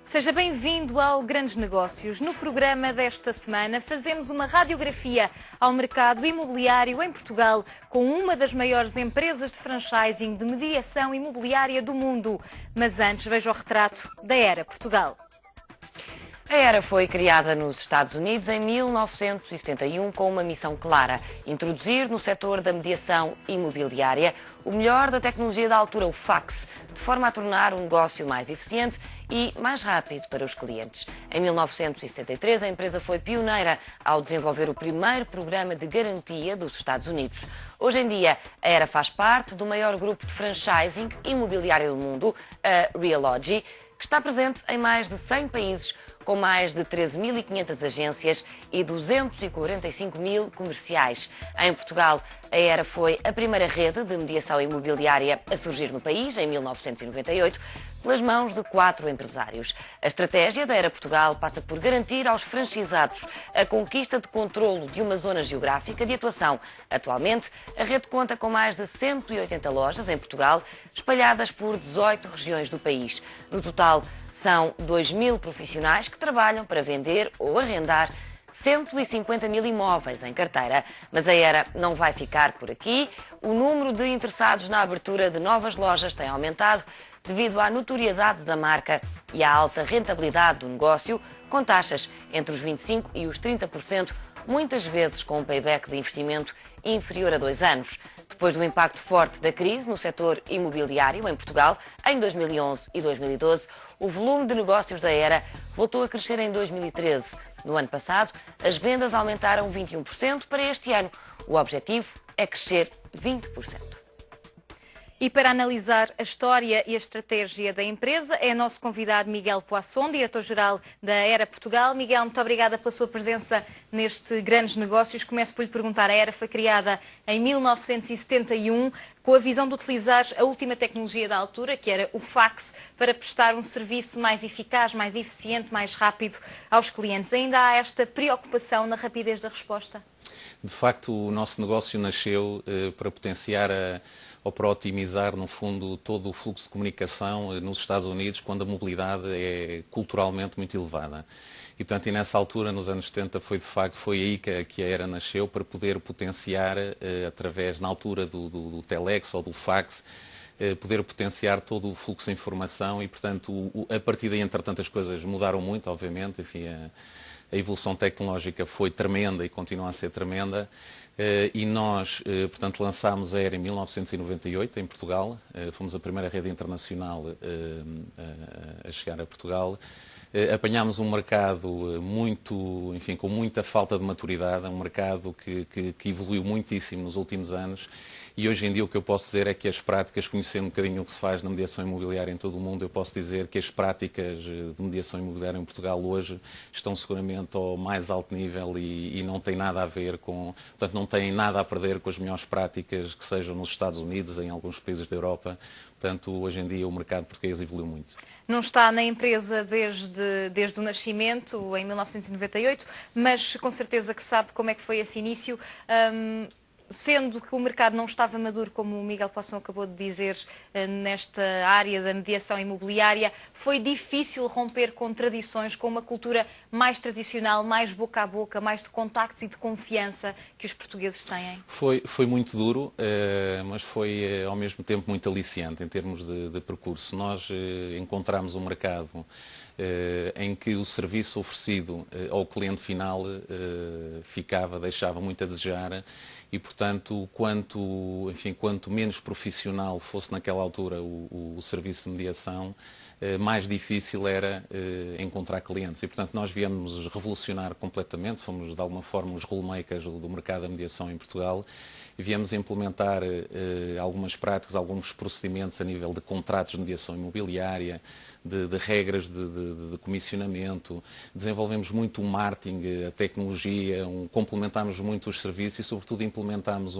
Seja bem-vindo ao Grandes Negócios. No programa desta semana fazemos uma radiografia ao mercado imobiliário em Portugal com uma das maiores empresas de franchising de mediação imobiliária do mundo. Mas antes veja o retrato da Era Portugal. A Era foi criada nos Estados Unidos em 1971 com uma missão clara: introduzir no setor da mediação imobiliária o melhor da tecnologia da altura, o fax, de forma a tornar o negócio mais eficiente e mais rápido para os clientes. Em 1973, a empresa foi pioneira ao desenvolver o primeiro programa de garantia dos Estados Unidos. Hoje em dia, a Era faz parte do maior grupo de franchising imobiliário do mundo, a Realogy, que está presente em mais de 100 países, com mais de 13.500 agências e 245 mil comerciais. Em Portugal, a Era foi a primeira rede de mediação imobiliária a surgir no país, em 1998, pelas mãos de 4 empresários. A estratégia da Era Portugal passa por garantir aos franchisados a conquista de controlo de uma zona geográfica de atuação. Atualmente, a rede conta com mais de 180 lojas em Portugal, espalhadas por 18 regiões do país. No total, são 2.000 profissionais que trabalham para vender ou arrendar 150 mil imóveis em carteira. Mas a Era não vai ficar por aqui. O número de interessados na abertura de novas lojas tem aumentado devido à notoriedade da marca e à alta rentabilidade do negócio, com taxas entre os 25% e os 30%, muitas vezes com um payback de investimento inferior a 2 anos. Depois do impacto forte da crise no setor imobiliário em Portugal, em 2011 e 2012, o volume de negócios da Era voltou a crescer em 2013. No ano passado, as vendas aumentaram 21% para este ano. O objetivo é crescer 20%. E para analisar a história e a estratégia da empresa é nosso convidado Miguel Poisson, diretor-geral da Era Portugal. Miguel, muito obrigada pela sua presença neste Grandes Negócios. Começo por lhe perguntar, a Era foi criada em 1971 com a visão de utilizar a última tecnologia da altura, que era o fax, para prestar um serviço mais eficaz, mais eficiente, mais rápido aos clientes. Ainda há esta preocupação na rapidez da resposta? De facto, o nosso negócio nasceu para potenciar ou para otimizar, no fundo, todo o fluxo de comunicação nos Estados Unidos, quando a mobilidade é culturalmente muito elevada. E, portanto, e nessa altura, nos anos 70, foi aí que a Era nasceu, para poder potenciar, através, na altura do telex ou do fax, poder potenciar todo o fluxo de informação e, portanto, a partir daí, entretanto, as coisas mudaram muito, obviamente, enfim, a evolução tecnológica foi tremenda e continua a ser tremenda. E nós, portanto, lançámos a Era em 1998, em Portugal. Fomos a primeira rede internacional a chegar a Portugal. Apanhámos um mercado muito, enfim, com muita falta de maturidade, um mercado que evoluiu muitíssimo nos últimos anos. E hoje em dia o que eu posso dizer é que as práticas, conhecendo um bocadinho o que se faz na mediação imobiliária em todo o mundo, eu posso dizer que as práticas de mediação imobiliária em Portugal hoje estão seguramente ao mais alto nível e não têm nada a ver com, portanto, não têm nada a perder com as melhores práticas que sejam nos Estados Unidos, em alguns países da Europa. Portanto, hoje em dia o mercado português evoluiu muito. Não está na empresa desde o nascimento, em 1998, mas com certeza que sabe como é que foi esse início. Sendo que o mercado não estava maduro, como o Miguel Poisson acabou de dizer, nesta área da mediação imobiliária, foi difícil romper com tradições, com uma cultura mais tradicional, mais boca a boca, mais de contactos e de confiança que os portugueses têm? Foi muito duro, mas foi ao mesmo tempo muito aliciante em termos de percurso. Nós encontramos um mercado em que o serviço oferecido ao cliente final deixava muito a desejar. E, portanto, quanto menos profissional fosse naquela altura o serviço de mediação, mais difícil era encontrar clientes. E, portanto, nós viemos revolucionar completamente, fomos, de alguma forma, os rule-makers do mercado da mediação em Portugal e viemos implementar algumas práticas, alguns procedimentos a nível de contratos de mediação imobiliária, de regras de comissionamento, desenvolvemos muito o marketing, a tecnologia, complementámos muito os serviços e, sobretudo, implementámos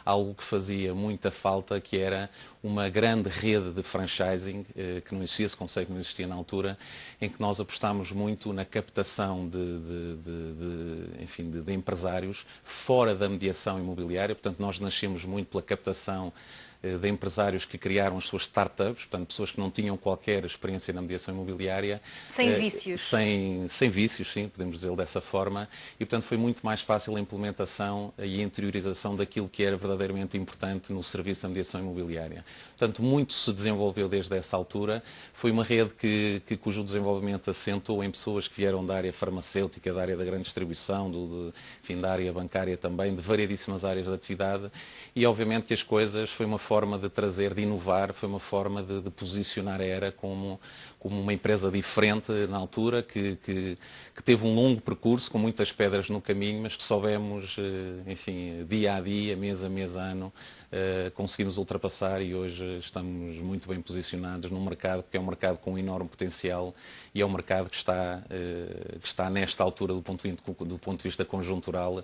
algo que fazia muita falta, que era uma grande rede de franchising, que não existia, esse conceito não existia na altura, em que nós apostámos muito na captação de empresários fora da mediação imobiliária. Portanto, nós nascemos muito pela captação de empresários que criaram as suas startups, portanto, pessoas que não tinham qualquer experiência na mediação imobiliária. Sem vícios. Sem vícios, sim, podemos dizê-lo dessa forma. E, portanto, foi muito mais fácil a implementação e a interiorização daquilo que era verdadeiramente importante no serviço da mediação imobiliária. Portanto, muito se desenvolveu desde essa altura. Foi uma rede cujo desenvolvimento assentou em pessoas que vieram da área farmacêutica, da área da grande distribuição, da área bancária também, de variedíssimas áreas de atividade. E, obviamente, que as coisas foi uma forma de trazer, de inovar, foi uma forma de posicionar a Era como uma empresa diferente na altura, que teve um longo percurso, com muitas pedras no caminho, mas que soubemos, enfim, dia a dia, mês a mês, ano, conseguimos ultrapassar e hoje estamos muito bem posicionados num mercado que é um mercado com um enorme potencial e é um mercado que está nesta altura, do ponto de vista conjuntural,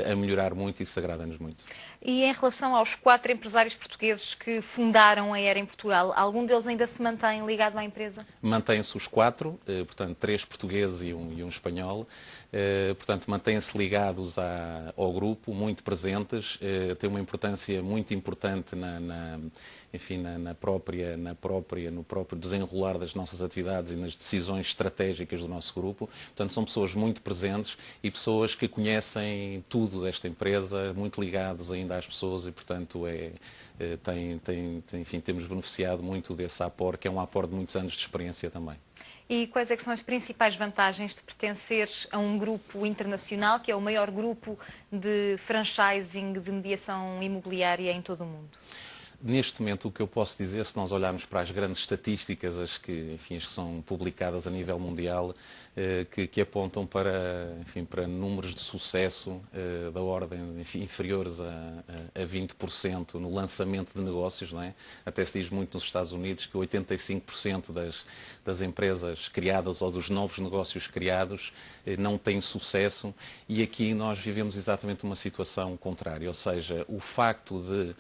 a melhorar muito e isso agrada-nos muito. E em relação aos 4 empresários portugueses que fundaram a Era em Portugal, algum deles ainda se mantém ligado à empresa? Mantêm-se os 4, portanto 3 portugueses e um espanhol, portanto mantêm-se ligados ao grupo, muito presentes, têm uma importância muito importante no próprio desenrolar das nossas atividades e nas decisões estratégicas do nosso grupo. Portanto, são pessoas muito presentes e pessoas que conhecem tudo desta empresa, muito ligados ainda às pessoas e, portanto, enfim, temos beneficiado muito desse aporte, que é um aporte de muitos anos de experiência também. E quais é que são as principais vantagens de pertencer a um grupo internacional, que é o maior grupo de franchising de mediação imobiliária em todo o mundo? Neste momento, o que eu posso dizer, se nós olharmos para as grandes estatísticas, as que são publicadas a nível mundial, que apontam para números de sucesso da ordem inferiores a 20% no lançamento de negócios, não é? Até se diz muito nos Estados Unidos que 85% das empresas criadas ou dos novos negócios criados não têm sucesso e aqui nós vivemos exatamente uma situação contrária, ou seja, o facto de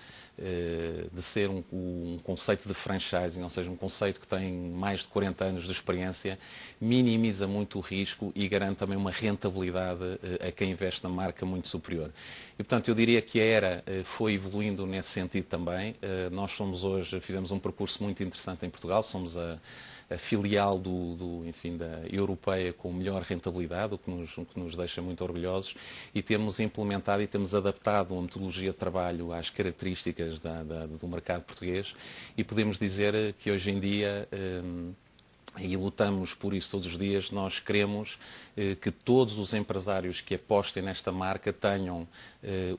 ser um conceito de franchising, ou seja, um conceito que tem mais de 40 anos de experiência, minimiza muito o risco e garante também uma rentabilidade a quem investe na marca muito superior. E, portanto, eu diria que a Era foi evoluindo nesse sentido também. Nós fizemos um percurso muito interessante em Portugal, somos a filial da europeia com melhor rentabilidade, o que nos deixa muito orgulhosos, e temos implementado e temos adaptado uma metodologia de trabalho às características do mercado português e podemos dizer que hoje em dia, e lutamos por isso todos os dias, nós queremos que todos os empresários que apostem nesta marca tenham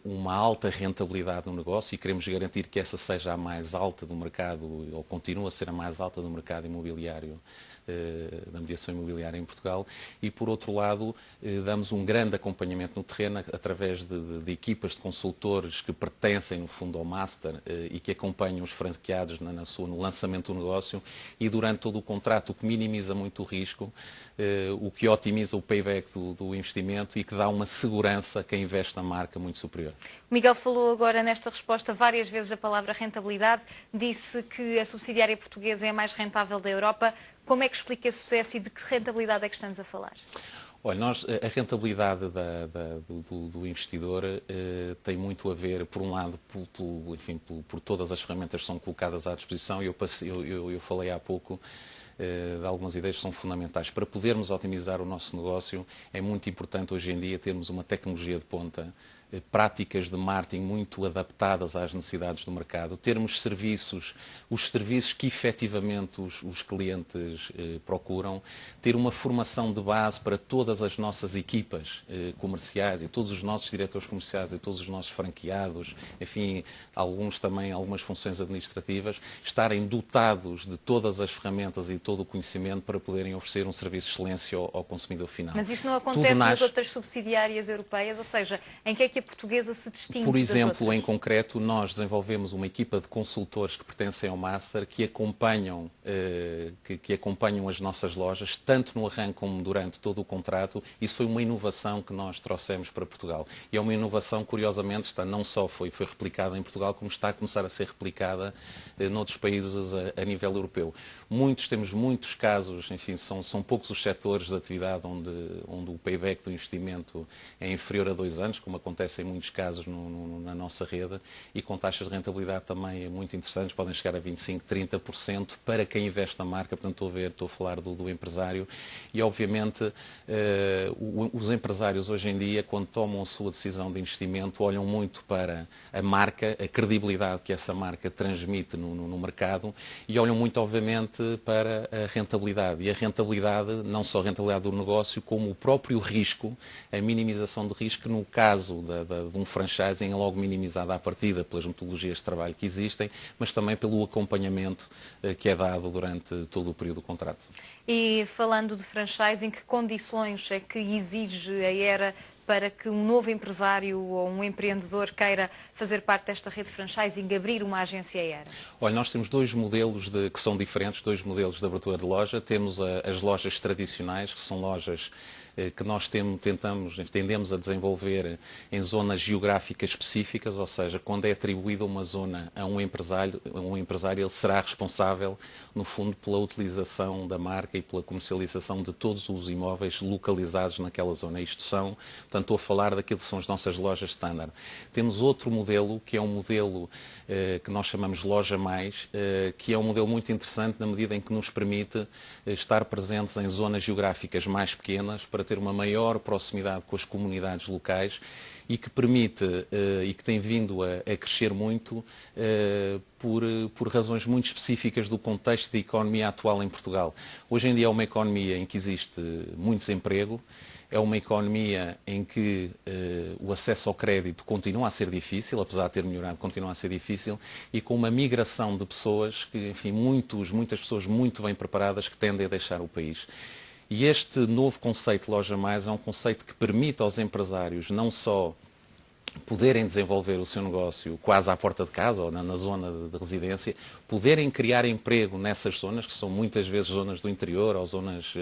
uma alta rentabilidade no negócio e queremos garantir que essa seja a mais alta do mercado, ou continue a ser a mais alta do mercado imobiliário, da mediação imobiliária em Portugal. E, por outro lado, damos um grande acompanhamento no terreno através de equipas de consultores que pertencem, no fundo, ao Master e que acompanham os franqueados no lançamento do negócio e durante todo o contrato, o que minimiza muito o risco, o que otimiza o payback do investimento e que dá uma segurança a quem investe na marca muito superior. Miguel falou agora nesta resposta várias vezes a palavra rentabilidade, disse que a subsidiária portuguesa é a mais rentável da Europa. Como é que explica esse sucesso e de que rentabilidade é que estamos a falar? Olha, a rentabilidade do investidor tem muito a ver, por um lado, por todas as ferramentas que são colocadas à disposição. Eu falei há pouco de algumas ideias que são fundamentais. Para podermos otimizar o nosso negócio, é muito importante hoje em dia termos uma tecnologia de ponta, práticas de marketing muito adaptadas às necessidades do mercado, termos os serviços que efetivamente os clientes procuram, ter uma formação de base para todas as nossas equipas comerciais e todos os nossos diretores comerciais e todos os nossos franqueados, enfim, algumas funções administrativas, estarem dotados de todas as ferramentas e todo o conhecimento para poderem oferecer um serviço de excelência ao consumidor final. Mas isso não acontece nas outras subsidiárias europeias, ou seja, em que é que a portuguesa se distingue Por exemplo, das outras? em concreto, nós desenvolvemos uma equipa de consultores que pertencem ao Master, que acompanham as nossas lojas, tanto no arranque como durante todo o contrato. Isso foi uma inovação que nós trouxemos para Portugal. E é uma inovação, curiosamente, não só foi replicada em Portugal, como está a começar a ser replicada noutros países a nível europeu. Temos muitos casos, enfim, são poucos os setores de atividade onde o payback do investimento é inferior a 2 anos, como acontece acontece em muitos casos na nossa rede, e com taxas de rentabilidade também muito interessantes, podem chegar a 25%, 30% para quem investe na marca. Portanto, estou a falar do empresário, e obviamente os empresários hoje em dia, quando tomam a sua decisão de investimento, olham muito para a marca, a credibilidade que essa marca transmite no mercado, e olham muito, obviamente, para a rentabilidade. E a rentabilidade, não só a rentabilidade do negócio, como o próprio risco, a minimização de risco, no caso de um franchising, é logo minimizada à partida pelas metodologias de trabalho que existem, mas também pelo acompanhamento que é dado durante todo o período do contrato. E falando de franchising, que condições é que exige a ERA para que um novo empresário ou um empreendedor queira fazer parte desta rede de franchising, abrir uma agência ERA? Olha, nós temos dois modelos que são diferentes, dois modelos de abertura de loja. Temos as lojas tradicionais, que são lojas que nós tendemos a desenvolver em zonas geográficas específicas, ou seja, quando é atribuída uma zona a um empresário, ele será responsável, no fundo, pela utilização da marca e pela comercialização de todos os imóveis localizados naquela zona. Isto são, portanto, estou a falar daquilo que são as nossas lojas standard. Temos outro modelo, que é um modelo que nós chamamos Loja Mais, que é um modelo muito interessante na medida em que nos permite estar presentes em zonas geográficas mais pequenas para ter uma maior proximidade com as comunidades locais, e que permite e que tem vindo a crescer muito por razões muito específicas do contexto da economia atual em Portugal. Hoje em dia é uma economia em que existe muito desemprego, é uma economia em que o acesso ao crédito continua a ser difícil, apesar de ter melhorado, continua a ser difícil, e com uma migração de pessoas, que, enfim, muitas pessoas muito bem preparadas que tendem a deixar o país. E este novo conceito de Loja Mais é um conceito que permite aos empresários não só poderem desenvolver o seu negócio quase à porta de casa ou na zona de residência, poderem criar emprego nessas zonas, que são muitas vezes zonas do interior ou zonas,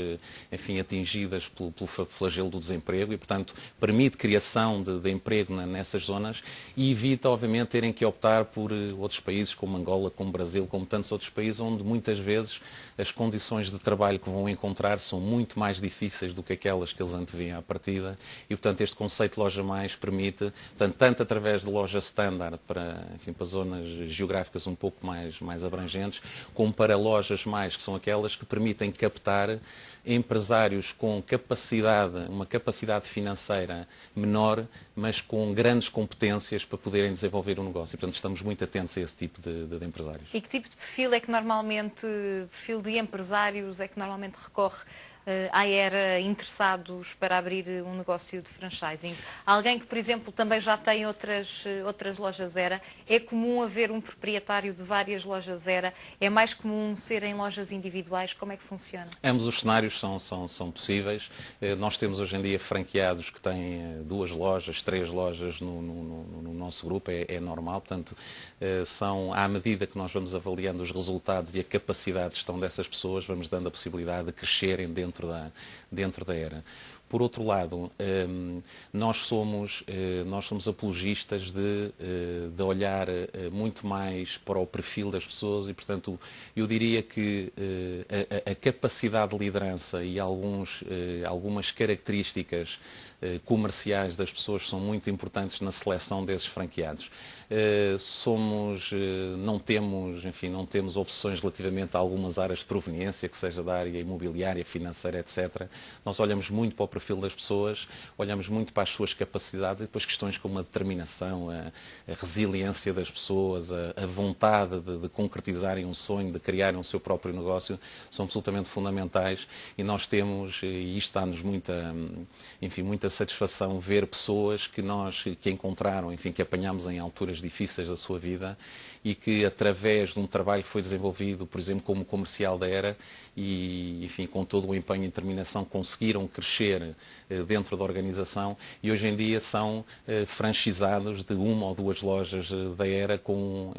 enfim, atingidas pelo flagelo do desemprego, e, portanto, permite criação de emprego nessas zonas, e evita, obviamente, terem que optar por outros países como Angola, como Brasil, como tantos outros países, onde muitas vezes as condições de trabalho que vão encontrar são muito mais difíceis do que aquelas que eles anteviam à partida, e, portanto, este conceito de Loja Mais permite, tanto através de loja standard para, enfim, para zonas geográficas um pouco mais abrangentes, como para lojas mais, que são aquelas que permitem captar empresários com uma capacidade financeira menor, mas com grandes competências para poderem desenvolver um negócio. E, portanto, estamos muito atentos a esse tipo de empresários. E que tipo de perfil de empresários é que normalmente recorre à ERA interessados para abrir um negócio de franchising? Alguém que, por exemplo, também já tem outras lojas ERA? É comum haver um proprietário de várias lojas ERA? É mais comum serem lojas individuais? Como é que funciona? Ambos os cenários são possíveis. Nós temos hoje em dia franqueados que têm 2 lojas, 3 lojas no nosso grupo, é normal. Portanto, à medida que nós vamos avaliando os resultados e a capacidade de gestão dessas pessoas, vamos dando a possibilidade de crescerem dentro da ERA. Por outro lado, nós somos apologistas de olhar muito mais para o perfil das pessoas, e, portanto, eu diria que a capacidade de liderança e algumas características comerciais das pessoas são muito importantes na seleção desses franqueados. Não temos opções relativamente a algumas áreas de proveniência, que seja da área imobiliária, financeira, etc. Nós olhamos muito para o perfil das pessoas, olhamos muito para as suas capacidades, e depois questões como a determinação, a resiliência das pessoas, a vontade de concretizarem um sonho, de criarem o seu próprio negócio, são absolutamente fundamentais, e nós temos, e isto dá-nos muita satisfação, ver pessoas que encontraram, enfim, que apanhamos em alturas difíceis da sua vida, e que, através de um trabalho que foi desenvolvido, por exemplo, como comercial da ERA, e, enfim, com todo o empenho e determinação, conseguiram crescer dentro da organização, e hoje em dia são franchisados de 1 ou 2 lojas da ERA, com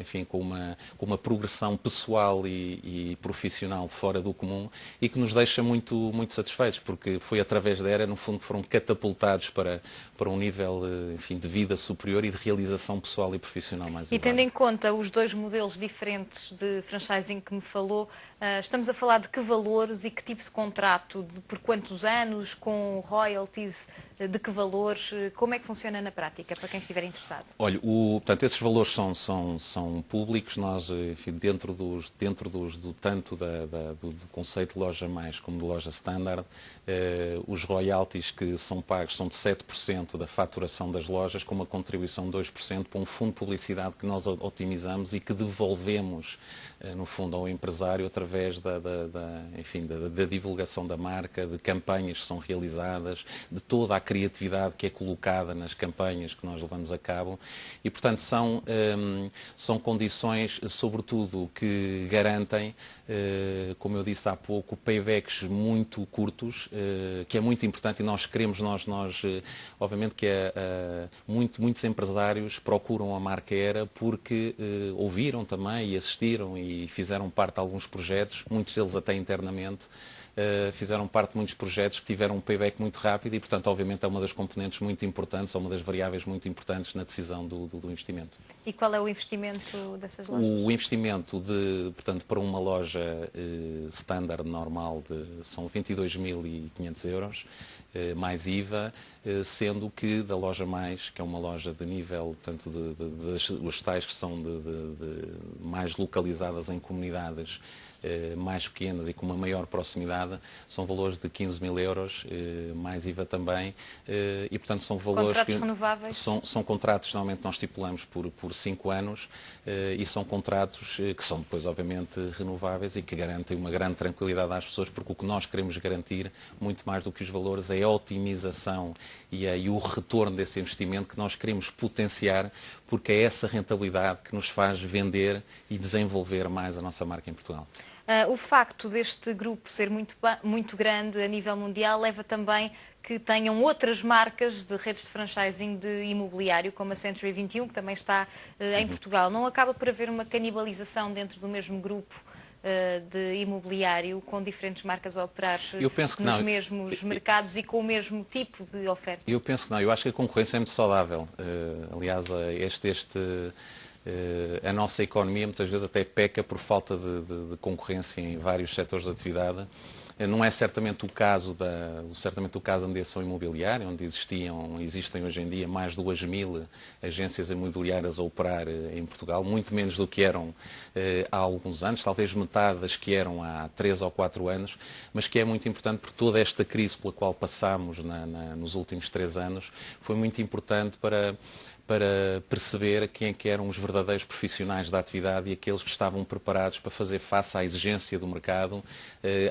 uma progressão pessoal e profissional fora do comum, e que nos deixa muito, muito satisfeitos, porque foi através da ERA, no fundo, que foram catapultados para um nível, enfim, de vida superior e de realização pessoal e profissional mais elevado. E tendo em conta os 2 modelos diferentes de franchising que me falou, estamos a falar de que valores e que tipo de contrato, por quantos anos, com royalties? de que valores? Como é que funciona na prática, para quem estiver interessado? Olha, portanto, esses valores são públicos. Nós, enfim, dentro do tanto do conceito de loja mais como de loja standard, os royalties que são pagos são de 7% da faturação das lojas, com uma contribuição de 2% para um fundo de publicidade que nós otimizamos e que devolvemos, no fundo, ao empresário através da divulgação da marca, de campanhas que são realizadas, de toda a criatividade que é colocada nas campanhas que nós levamos a cabo e, portanto, são condições, sobretudo, que garantem, como eu disse há pouco, paybacks muito curtos, que é muito importante e nós queremos, obviamente que muitos empresários procuram a marca Era porque ouviram também e assistiram e fizeram parte de alguns projetos, muitos deles até internamente, fizeram parte de muitos projetos que tiveram um payback muito rápido e, portanto, obviamente é uma das componentes muito importantes, ou uma das variáveis muito importantes na decisão do investimento. E qual é o investimento dessas lojas? O investimento, portanto, para uma loja standard normal são 22.500 euros, mais IVA, sendo que da loja mais, que é uma loja de nível, portanto, os tais que são mais localizadas em comunidades mais pequenas e com uma maior proximidade, são valores de 15.000 euros, mais IVA também, e portanto são valores contratos renováveis? São contratos, normalmente nós estipulamos por 5 anos, e são contratos que são depois obviamente renováveis e que garantem uma grande tranquilidade às pessoas, porque o que nós queremos garantir, muito mais do que os valores, é a otimização e o retorno desse investimento que nós queremos potenciar, porque é essa rentabilidade que nos faz vender e desenvolver mais a nossa marca em Portugal. O facto deste grupo ser muito grande a nível mundial leva também que tenham outras marcas de redes de franchising de imobiliário, como a Century 21, que também está em Portugal. Não acaba por haver uma canibalização dentro do mesmo grupo de imobiliário, com diferentes marcas a operar nos mesmos mercados e com o mesmo tipo de oferta? Eu penso que não. Eu acho que a concorrência é muito saudável. Aliás, a nossa economia muitas vezes até peca por falta de concorrência em vários setores de atividade. Não é certamente o caso da mediação imobiliária, onde existem hoje em dia mais de 2.000 agências imobiliárias a operar em Portugal, muito menos do que eram há alguns anos, talvez metade das que eram há 3 ou 4 anos, mas que é muito importante porque toda esta crise pela qual passamos nos últimos 3 anos foi muito importante para perceber quem é que eram os verdadeiros profissionais da atividade e aqueles que estavam preparados para fazer face à exigência do mercado,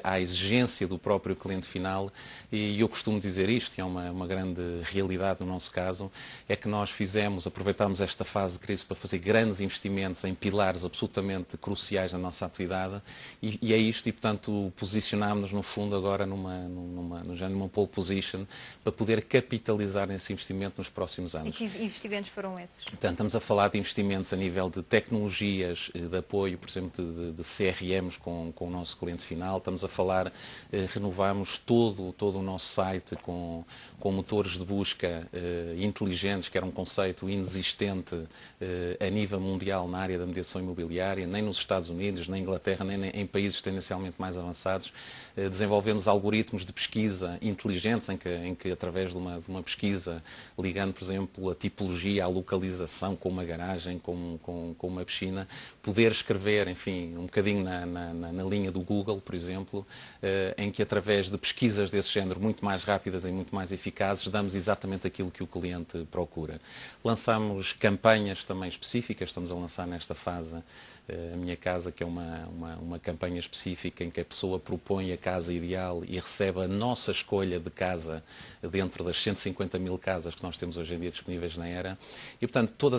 à exigência do próprio cliente final. E eu costumo dizer isto, e é uma grande realidade no nosso caso, é que nós aproveitámos esta fase de crise para fazer grandes investimentos em pilares absolutamente cruciais na nossa atividade e é isto, e portanto posicionámos-nos no fundo agora numa pole position para poder capitalizar nesse investimento nos próximos anos. E que investimentos foram esses? Portanto, estamos a falar de investimentos a nível de tecnologias de apoio, por exemplo, de CRMs com o nosso cliente final. Estamos a falar, renovamos todo o nosso site com motores de busca inteligentes, que era um conceito inexistente a nível mundial na área da mediação imobiliária, nem nos Estados Unidos, nem na Inglaterra, nem em países tendencialmente mais avançados. Desenvolvemos algoritmos de pesquisa inteligentes, em que através de uma pesquisa, ligando, por exemplo, a tipologia, a localização, com uma garagem, com uma piscina, poder escrever, enfim, um bocadinho na linha do Google, por exemplo, em que através de pesquisas desse género muito mais rápidas e muito mais eficazes, damos exatamente aquilo que o cliente procura. Lançamos campanhas também específicas, estamos a lançar nesta fase a Minha Casa, que é uma campanha específica em que a pessoa propõe a casa ideal e recebe a nossa escolha de casa dentro das 150.000 casas que nós temos hoje em dia disponíveis na Era. E, portanto,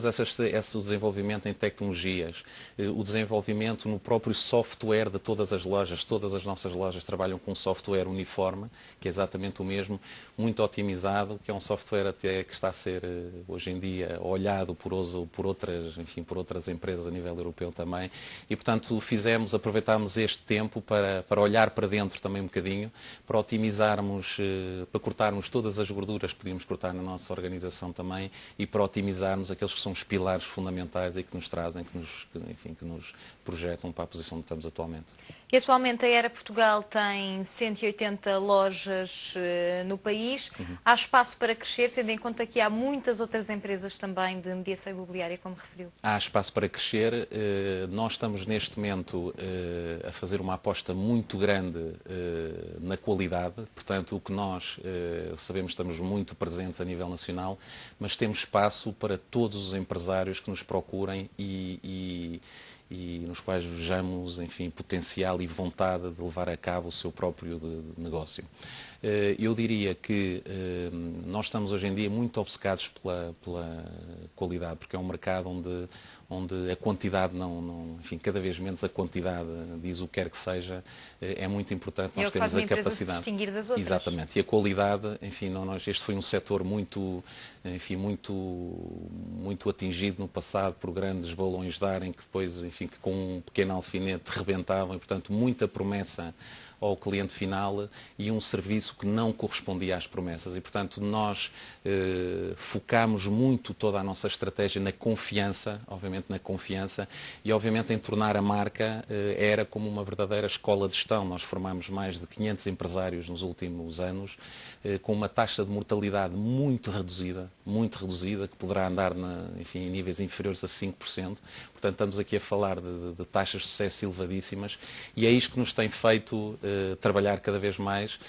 esse desenvolvimento em tecnologias, o desenvolvimento no próprio software de todas as nossas lojas trabalham com um software uniforme, que é exatamente o mesmo, muito otimizado, que é um software até que está a ser hoje em dia olhado por outras empresas a nível europeu também, também. E, portanto, aproveitámos este tempo para olhar para dentro também um bocadinho, para otimizarmos, para cortarmos todas as gorduras que podíamos cortar na nossa organização também e para otimizarmos aqueles que são os pilares fundamentais e que nos trazem, que nos projetam para a posição onde estamos atualmente. E atualmente a Era Portugal tem 180 lojas no país. Há espaço para crescer, tendo em conta que há muitas outras empresas também de mediação imobiliária, como referiu? Há espaço para crescer. Nós estamos neste momento a fazer uma aposta muito grande na qualidade. Portanto, o que nós sabemos, estamos muito presentes a nível nacional, mas temos espaço para todos os empresários que nos procurem e nos quais vejamos, enfim, potencial e vontade de levar a cabo o seu próprio negócio. Eu diria que nós estamos hoje em dia muito obcecados pela qualidade, porque é um mercado onde a quantidade enfim, cada vez menos a quantidade diz o que quer que seja, é muito importante. Nós temos a capacidade se distinguir das outras. Exatamente. E a qualidade, enfim, este foi um setor muito atingido no passado por grandes balões de ar, em que depois, enfim, que com um pequeno alfinete rebentavam, e portanto muita promessa ao cliente final e um serviço que não correspondia às promessas. E, portanto, nós focámos muito toda a nossa estratégia na confiança, obviamente na confiança, e obviamente em tornar a marca Era como uma verdadeira escola de gestão. Nós formámos mais de 500 empresários nos últimos anos, com uma taxa de mortalidade muito reduzida, que poderá andar enfim, em níveis inferiores a 5%. Portanto, estamos aqui a falar de taxas de sucesso elevadíssimas e é isto que nos tem feito trabalhar cada vez mais,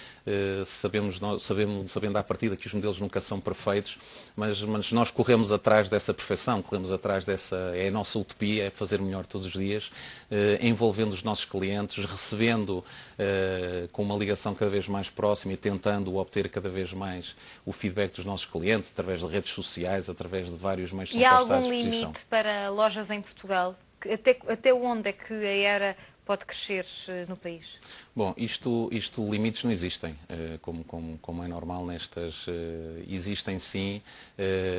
sabendo à partida que os modelos nunca são perfeitos, mas nós corremos atrás dessa perfeição, é a nossa utopia, é fazer melhor todos os dias, envolvendo os nossos clientes, recebendo com uma ligação cada vez mais próxima e tentando obter cada vez mais o feedback dos nossos clientes, através de redes sociais, através de vários meios que são postos à disposição. E há algum limite para lojas em Portugal? Até onde é que a Era pode crescer no país? Bom, limites não existem, como é normal nestas. Existem sim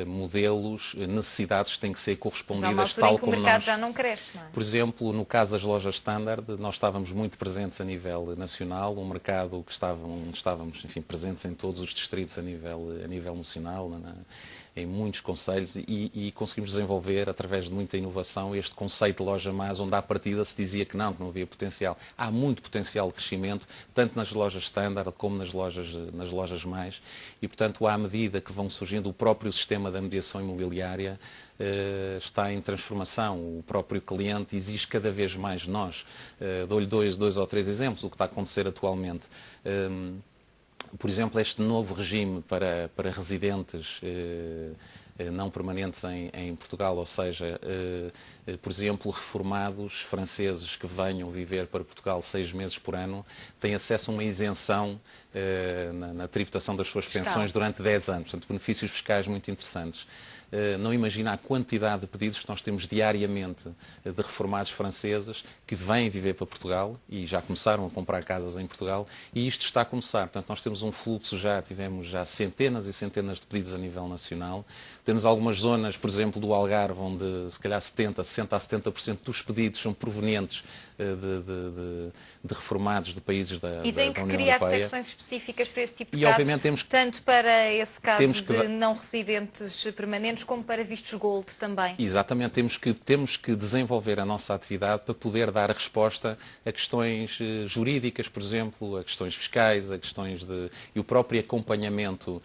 modelos, necessidades que têm que ser correspondidas tal como nós. O mercado já não cresce, não é? Por exemplo, no caso das lojas standard, nós estávamos muito presentes a nível nacional, um mercado que estávamos, enfim, presentes em todos os distritos a nível nacional, em muitos concelhos e conseguimos desenvolver, através de muita inovação, este conceito de loja mais, onde à partida se dizia que não havia potencial. Há muito potencial de crescimento, tanto nas lojas standard como nas lojas mais, e portanto, à medida que vão surgindo, o próprio sistema da mediação imobiliária está em transformação. O próprio cliente exige cada vez mais de nós. Dou-lhe dois ou três exemplos, o que está a acontecer atualmente. Por exemplo, este novo regime para residentes não permanentes em Portugal, ou seja, por exemplo, reformados franceses que venham viver para Portugal 6 meses por ano, têm acesso a uma isenção na tributação das suas pensões durante 10 anos. Portanto, benefícios fiscais muito interessantes. Não imagina a quantidade de pedidos que nós temos diariamente de reformados franceses que vêm viver para Portugal e já começaram a comprar casas em Portugal e isto está a começar. Portanto, nós temos um fluxo, tivemos centenas e centenas de pedidos a nível nacional. Temos algumas zonas, por exemplo, do Algarve, onde se calhar 60 a 70% dos pedidos são provenientes de reformados de países da União Europeia. E tem que criar secções específicas para esse tipo de casos, obviamente, tanto para esse caso de não residentes permanentes, como para vistos gold também. Exatamente, temos que desenvolver a nossa atividade para poder dar resposta a questões jurídicas, por exemplo, a questões fiscais, e o próprio acompanhamento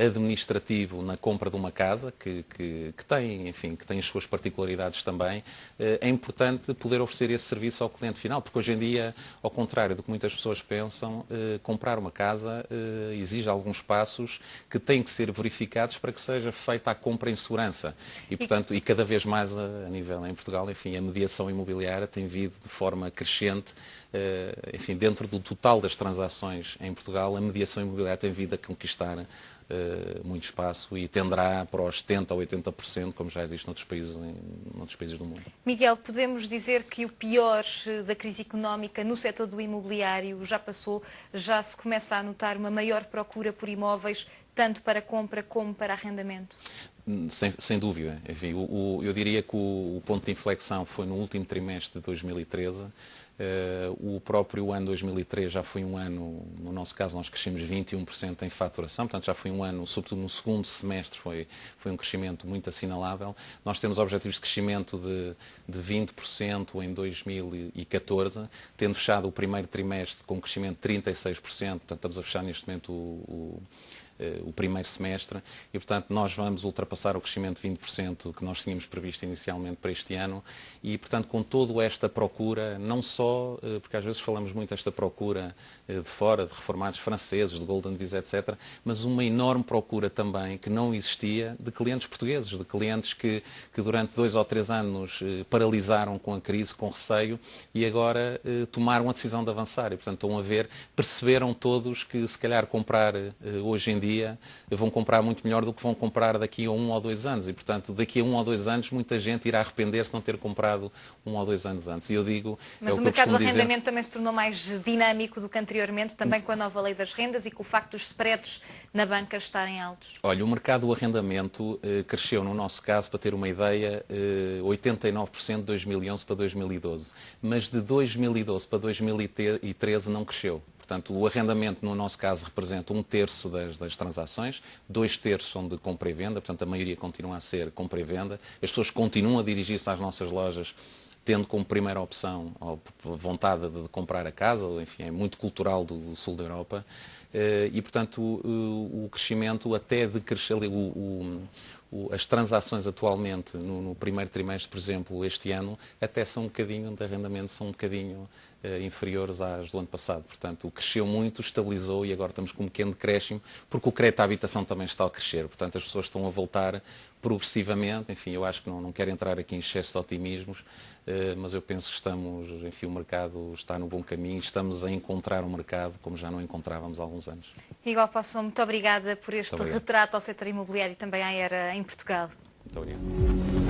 administrativo na compra de uma casa, que tem as suas particularidades também. É importante poder oferecer esse serviço ao cliente final, porque hoje em dia, ao contrário do que muitas pessoas pensam, comprar uma casa exige alguns passos que têm que ser verificados para que seja feita a compra em segurança. E, portanto, cada vez mais a nível em Portugal, enfim, a mediação imobiliária tem vindo de forma crescente. Enfim, dentro do total das transações em Portugal, a mediação imobiliária tem vindo a conquistar muito espaço e tenderá para os 70% ou 80%, como já existe noutros países do mundo. Miguel, podemos dizer que o pior da crise económica no setor do imobiliário já passou, já se começa a notar uma maior procura por imóveis tanto para compra como para arrendamento? Sem dúvida. Enfim, eu diria que o ponto de inflexão foi no último trimestre de 2013. O próprio ano 2003 já foi um ano, no nosso caso nós crescemos 21% em faturação, portanto já foi um ano, sobretudo no segundo semestre, foi um crescimento muito assinalável. Nós temos objetivos de crescimento de 20% em 2014, tendo fechado o primeiro trimestre com um crescimento de 36%, portanto estamos a fechar neste momento o primeiro semestre e, portanto, nós vamos ultrapassar o crescimento de 20% que nós tínhamos previsto inicialmente para este ano e, portanto, com toda esta procura, não só, porque às vezes falamos muito desta procura de fora, de reformados franceses, de Golden Visa, etc., mas uma enorme procura também que não existia de clientes portugueses, de clientes que durante 2 ou 3 anos paralisaram com a crise, com receio e agora tomaram a decisão de avançar e, portanto, estão a ver, perceberam todos que se calhar comprar hoje em dia vão comprar muito melhor do que vão comprar daqui a 1 ou 2 anos e, portanto, daqui a 1 ou 2 anos muita gente irá arrepender-se de não ter comprado 1 ou 2 anos antes. E eu digo... Mas o mercado do arrendamento também se tornou mais dinâmico do que anteriormente, também com a nova lei das rendas e com o facto dos spreads na banca estarem altos. Olha, o mercado do arrendamento cresceu, no nosso caso, para ter uma ideia, 89% de 2011 para 2012. Mas de 2012 para 2013 não cresceu. Portanto, o arrendamento, no nosso caso, representa 1/3 das transações, 2/3 são de compra e venda, portanto, a maioria continua a ser compra e venda. As pessoas continuam a dirigir-se às nossas lojas tendo como primeira opção a vontade de comprar a casa, enfim, é muito cultural do sul da Europa. E, portanto, o crescimento até de crescer, as transações atualmente no primeiro trimestre, por exemplo, este ano, até são um bocadinho, de arrendamento, são um bocadinho inferiores às do ano passado. Portanto, cresceu muito, estabilizou e agora estamos com um pequeno decréscimo, porque o crédito à habitação também está a crescer. Portanto, as pessoas estão a voltar progressivamente. Enfim, eu acho que não quero entrar aqui em excesso de otimismos, mas eu penso que estamos, enfim, o mercado está no bom caminho, estamos a encontrar um mercado como já não encontrávamos há alguns anos. Miguel Poasson, muito obrigada por este retrato ao setor imobiliário e também à Era em Portugal. Muito obrigado.